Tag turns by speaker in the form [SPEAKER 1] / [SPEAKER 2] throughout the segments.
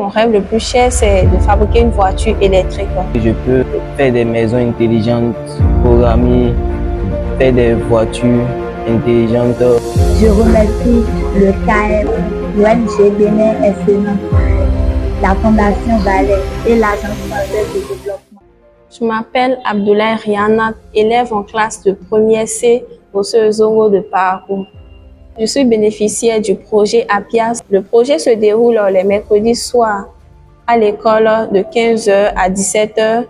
[SPEAKER 1] Mon rêve le plus cher, c'est de fabriquer une voiture électrique.
[SPEAKER 2] Je peux faire des maisons intelligentes, programmer, faire des voitures intelligentes.
[SPEAKER 3] Je remercie le CAEB, l'ONG Bénin Excellence, la Fondation Valais et l'Agence française de développement.
[SPEAKER 1] Je m'appelle Abdoulaye Rihanna, élève en classe de première C au Zongo de Parcours. Je suis bénéficiaire du projet APIAS. Le projet se déroule les mercredis soirs à l'école de 15h à 17h.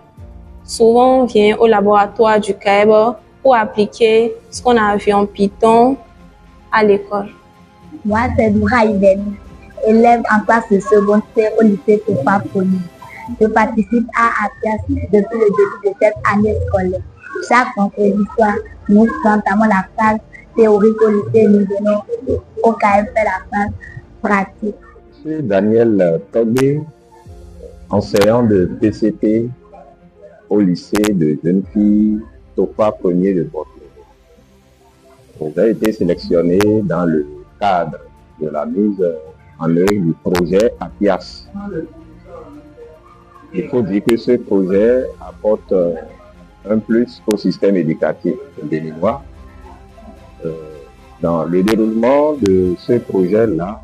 [SPEAKER 1] Souvent, on vient au laboratoire du CAEB pour appliquer ce qu'on a vu en Python à l'école.
[SPEAKER 3] Moi, c'est Noura Iveni, élève en classe de seconde C au lycée Tofa Poli. Je participe à APIAS depuis le début de cette année scolaire. Chaque vendredi soir, nous entamons la phase théorique au lycée, nous venons au CAEB faire la phase pratique.
[SPEAKER 4] Je suis Daniel Togbe, enseignant de PCT au lycée de jeunes filles Tofa Premier de Bordeaux. J'ai été sélectionné dans le cadre de la mise en œuvre du projet APIAS. Il faut dire que ce projet apporte un plus au système éducatif béninois. Dans le déroulement de ce projet-là,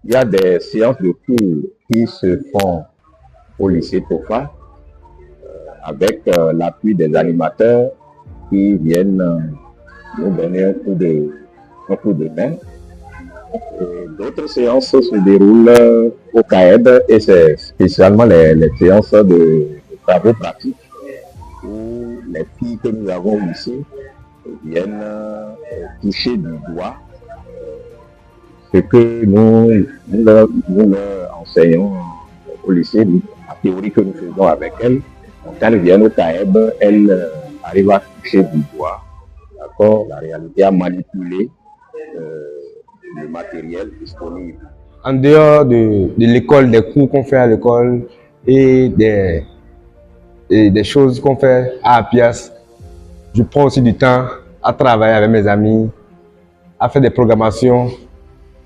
[SPEAKER 4] il y a des séances de cours qui se font au lycée Tofa avec l'appui des animateurs qui viennent nous donner un coup de main. D'autres séances se déroulent au CAEB et c'est spécialement les séances de travaux pratiques où les filles que nous avons au lycée viennent toucher du doigt ce que nous leur enseignons au lycée, la théorie que nous faisons avec elles. Donc, quand elles viennent au CAEB, elles arrivent à toucher du doigt la réalité, à manipuler le matériel disponible.
[SPEAKER 5] En dehors de l'école, des cours qu'on fait à l'école et des choses qu'on fait à APIAS, je prends aussi du temps à travailler avec mes amis, à faire des programmations,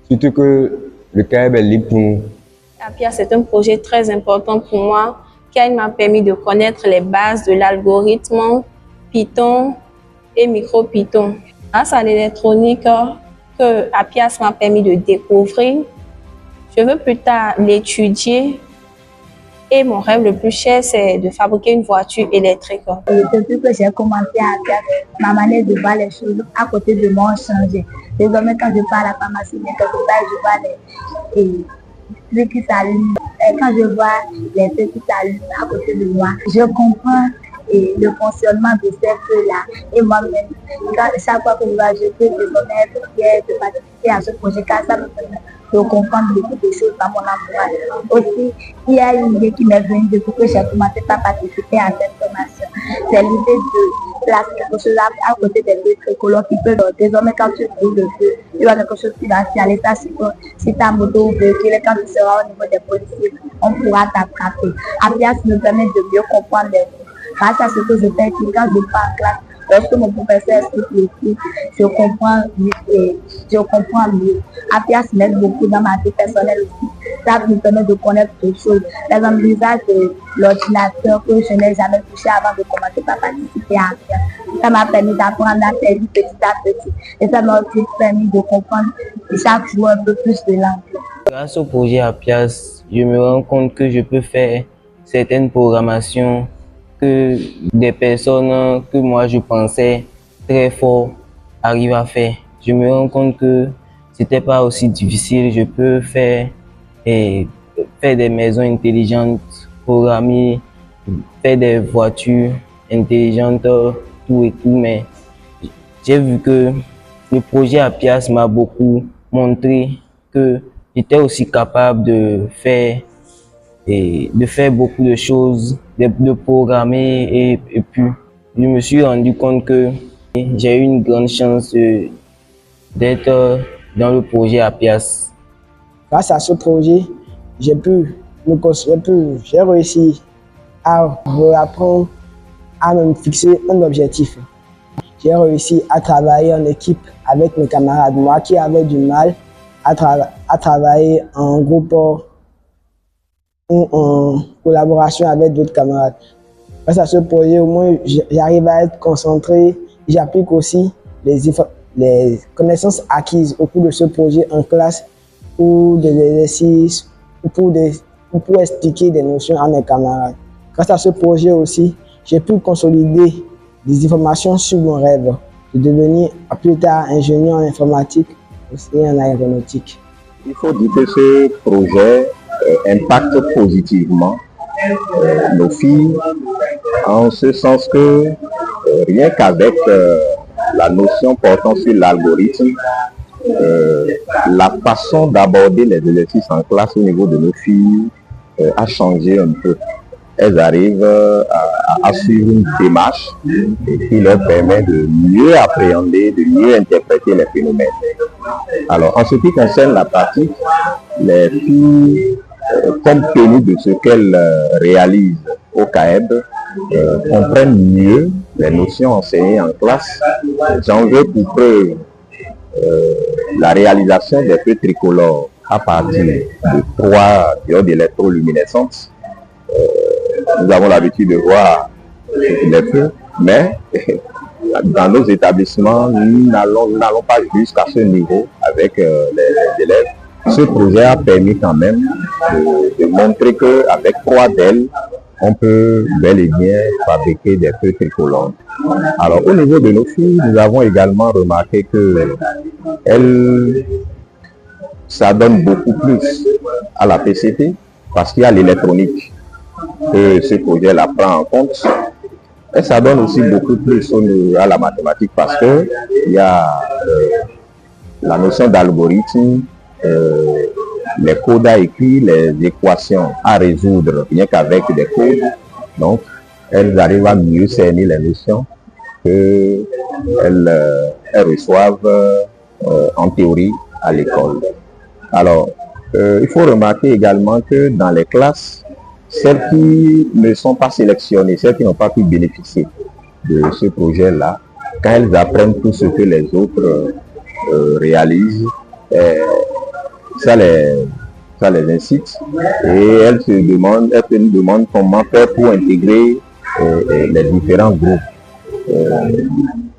[SPEAKER 5] surtout que le CAEB est libre pour nous.
[SPEAKER 1] APIAS, c'est un projet très important pour moi car il m'a permis de connaître les bases de l'algorithme Python et micro-Python. Grâce à l'électronique que APIAS m'a permis de découvrir, je veux plus tard l'étudier et mon rêve le plus cher, c'est de fabriquer une voiture électrique.
[SPEAKER 3] Depuis que j'ai commencé à APIAS, ma manière de voir les choses à côté de moi a changé. Désormais, quand je pars à la pharmacie, je vois les trucs qui s'allument. Quand je vois les trucs qui s'allument à côté de moi, je comprends le fonctionnement de ces feux-là. Et moi-même, chaque fois que je vois, je peux désormais être fière de participer à ce projet car ça me permet de comprendre beaucoup de choses dans mon entourage. Aussi, il y a une idée qui m'est venue depuis que j'ai commencé à participer à cette formation. C'est l'idée de placer quelque chose à côté des feux tricolores qui peuvent désormais quand tu brûles le feu, il y a quelque chose qui va signaler ça si ta moto ou véhicule, quand tu seras au niveau des policiers, on pourra t'attraper. APIAS me permet de mieux comprendre les mots. Grâce à ce que je fais, quand je pars en classe, lorsque mon professeur explique les cours, je comprends mieux. APIAS m'aide beaucoup dans ma vie personnelle aussi. Ça me permet de connaître d'autres choses. Par exemple, l'usage de l'ordinateur que je n'ai jamais touché avant de commencer à participer à APIAS. Ça m'a permis d'apprendre à faire petit à petit. Et ça m'a aussi permis de comprendre chaque jour un peu plus de langue.
[SPEAKER 2] Grâce au projet APIAS, je me rends compte que je peux faire certaines programmations que des personnes que moi je pensais très fort arrivent à faire. Je me rends compte que c'était pas aussi difficile. Je peux faire des maisons intelligentes, programmer, faire des voitures intelligentes, tout et tout. Mais j'ai vu que le projet APIAS m'a beaucoup montré que j'étais aussi capable de faire beaucoup de choses, de programmer et puis je me suis rendu compte que j'ai eu une grande chance d'être dans le projet APIAS.
[SPEAKER 6] Grâce à ce projet, j'ai réussi à apprendre à me fixer un objectif. J'ai réussi à travailler en équipe avec mes camarades. Moi qui avais du mal à travailler en groupe, ou en collaboration avec d'autres camarades. Grâce à ce projet, au moins, j'arrive à être concentré. J'applique aussi les connaissances acquises au cours de ce projet en classe ou des exercices ou pour expliquer des notions à mes camarades. Grâce à ce projet aussi, j'ai pu consolider des informations sur mon rêve de devenir plus tard ingénieur en informatique aussi en aéronautique.
[SPEAKER 4] Il faut dire que ce projet impacte positivement nos filles en ce sens que rien qu'avec la notion portant sur l'algorithme, la façon d'aborder les exercices en classe au niveau de nos filles a changé un peu. Elles arrivent à suivre une démarche qui leur permet de mieux appréhender, de mieux interpréter les phénomènes. Alors, en ce qui concerne la pratique, les filles, compte tenu de ce qu'elles réalisent au CAEB, comprennent mieux les notions enseignées en classe. J'en veux pour preuve la réalisation des feux tricolores à partir de 3 diodes électroluminescentes. Nous avons l'habitude de voir les feux, mais dans nos établissements, nous n'allons pas jusqu'à ce niveau avec les élèves. Ce projet a permis quand même de montrer qu'avec 3 d'elles, on peut bel et bien fabriquer des feux tricolores. Alors au niveau de nos filles, nous avons également remarqué que ça donne beaucoup plus à la PCT parce qu'il y a l'électronique que ce projet la prend en compte. Et ça donne aussi beaucoup plus à la mathématique parce que il y a la notion d'algorithme, les codes à écrire, les équations à résoudre, rien qu'avec des codes. Donc, elles arrivent à mieux cerner les notions qu'elles reçoivent en théorie à l'école. Alors, il faut remarquer également que dans les classes, celles qui ne sont pas sélectionnées, celles qui n'ont pas pu bénéficier de ce projet-là, quand elles apprennent tout ce que les autres réalisent, ça les incite et elles nous demandent comment faire pour intégrer les différents groupes.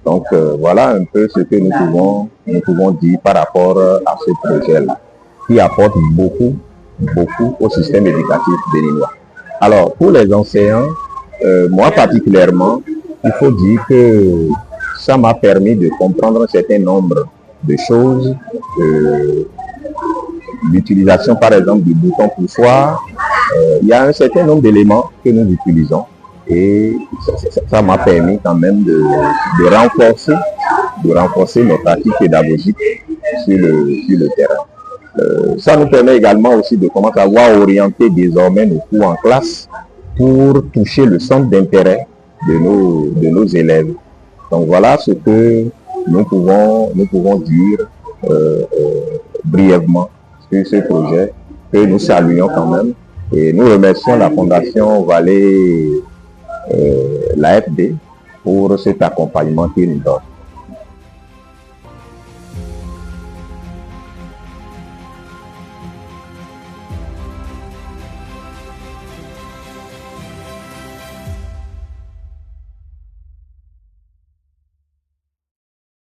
[SPEAKER 4] Donc voilà un peu ce que nous pouvons dire par rapport à ce projet-là, qui apporte beaucoup au système éducatif béninois. Alors pour les enseignants, moi particulièrement, il faut dire que ça m'a permis de comprendre un certain nombre de choses, l'utilisation par exemple du bouton poussoir. Il y a un certain nombre d'éléments que nous utilisons et ça m'a permis quand même de renforcer nos pratiques pédagogiques sur le terrain. Ça nous permet également aussi de commencer à voir orienter désormais nos cours en classe pour toucher le centre d'intérêt de nos élèves. Donc voilà ce que nous pouvons dire brièvement sur ce projet que nous saluons quand même et nous remercions la Fondation Vallée l'AFD pour cet accompagnement qu'ils nous donne.